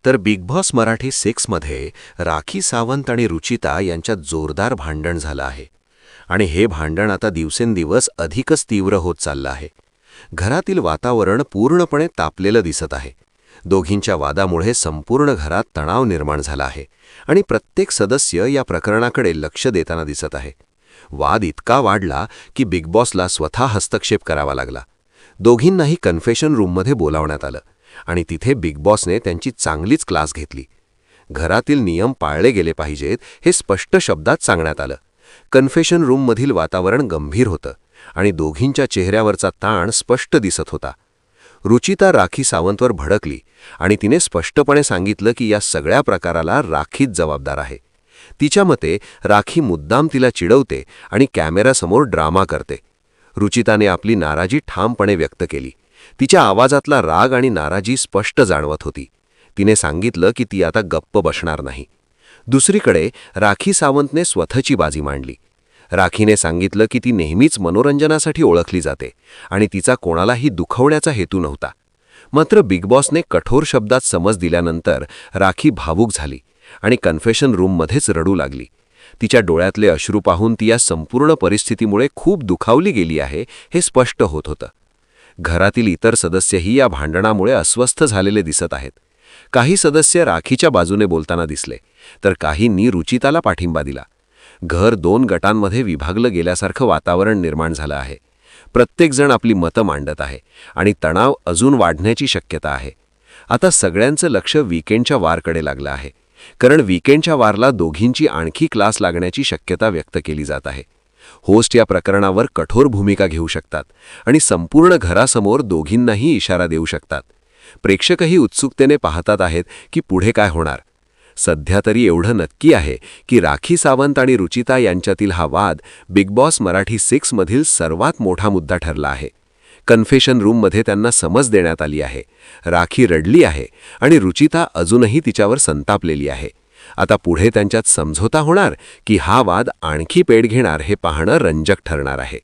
तर big boss Marathi 6 मध्ये राखी सावंत आणि रुचिता यांच्यात जोरदार भांडण झालं आहे. आणि हे भांडण आता दिवसेंदिवस अधिकच तीव्र होत चाललं आहे. घरातील वातावरण पूर्णपणे तापलेलं दिसत आहे. दोघींच्या वादामुळे संपूर्ण घरात तणाव निर्माण झाला आहे आणि प्रत्येक सदस्य या प्रकरणाकडे लक्ष देताना दिसत आहे. वाद इतका वाढला की बिग बॉसला स्वतः हस्तक्षेप करावा लागला. दोघींनाही कन्फेशन रूममध्ये बोलावण्यात आलं आणि तिथे बिग बॉसने त्यांची चांगलीच क्लास घेतली. घरातील नियम पाळले गेले पाहिजेत हे स्पष्ट शब्दात सांगण्यात आलं. कन्फेशन रूममधील वातावरण गंभीर होतं आणि दोघींच्या चेहऱ्यावरचा ताण स्पष्ट दिसत होता. रुचिता राखी सावंतवर भडकली आणि तिने स्पष्टपणे सांगितलं की या सगळ्या प्रकाराला राखीच जबाबदार आहे. तिच्या मते राखी मुद्दाम तिला चिडवते आणि कॅमेरासमोर ड्रामा करते. रुचिताने आपली नाराजी ठामपणे व्यक्त केली. तिच्या आवाजातला राग आणि नाराजी स्पष्ट जाणवत होती. तिने सांगितलं की ती आता गप्प बसणार नाही. दुसरीकडे राखी सावंतने स्वतःची बाजी मांडली. राखीने सांगितलं की ती नेहमीच मनोरंजनासाठी ओळखली जाते आणि तिचा कोणालाही दुखवण्याचा हेतू नव्हता. मात्र बिग बॉसने कठोर शब्दात समज दिल्यानंतर राखी भावूक झाली आणि कन्फेशन रूममध्येच रडू लागली. तिच्या डोळ्यातले अश्रू पाहून ती या संपूर्ण परिस्थितीमुळे खूप दुखावली गेली आहे हे स्पष्ट होत होतं. घरातील इतर सदस्यही या भांडणामुळे अस्वस्थ झालेले दिसत आहेत. काही सदस्य राखीच्या बाजूने बोलताना दिसले तर काहींनी रुचिताला पाठिंबा दिला. घर 2 गटांमध्ये विभागलं गेल्यासारखं वातावरण निर्माण झालं आहे. प्रत्येकजण आपली मतं मांडत आहे आणि तणाव अजून वाढण्याची शक्यता आहे. आता सगळ्यांचं लक्ष वीकेंडच्या वारकडे लागलं आहे, कारण वीकेंडच्या वारला दोघींची आणखी क्लास लागण्याची शक्यता व्यक्त केली जात आहे. होस्ट या प्रकरणावर कठोर भूमिका घेऊ शकतात आणि संपूर्ण घरासमोर दोघींनाही इशारा देऊ शकतात. प्रेक्षकही उत्सुकतेने पाहतात आहेत की पुढे काय होणार. सध्या तरी एवढं नक्की आहे की राखी सावंत आणि रुचिता यांच्यातील हा वाद बिग बॉस मराठी 6 मधील सर्वात मोठा मुद्दा ठरला आहे. कन्फेशन रूममध्ये त्यांना समज देण्यात आली आहे. राखी रडली आहे आणि रुचिता अजूनही तिच्यावर संतापलेली आहे. आता पुढे त्यांच्यात समझोता होणार की हा वाद आणखी पेट घेणार हे पाहणं रंजक ठरणार आहे.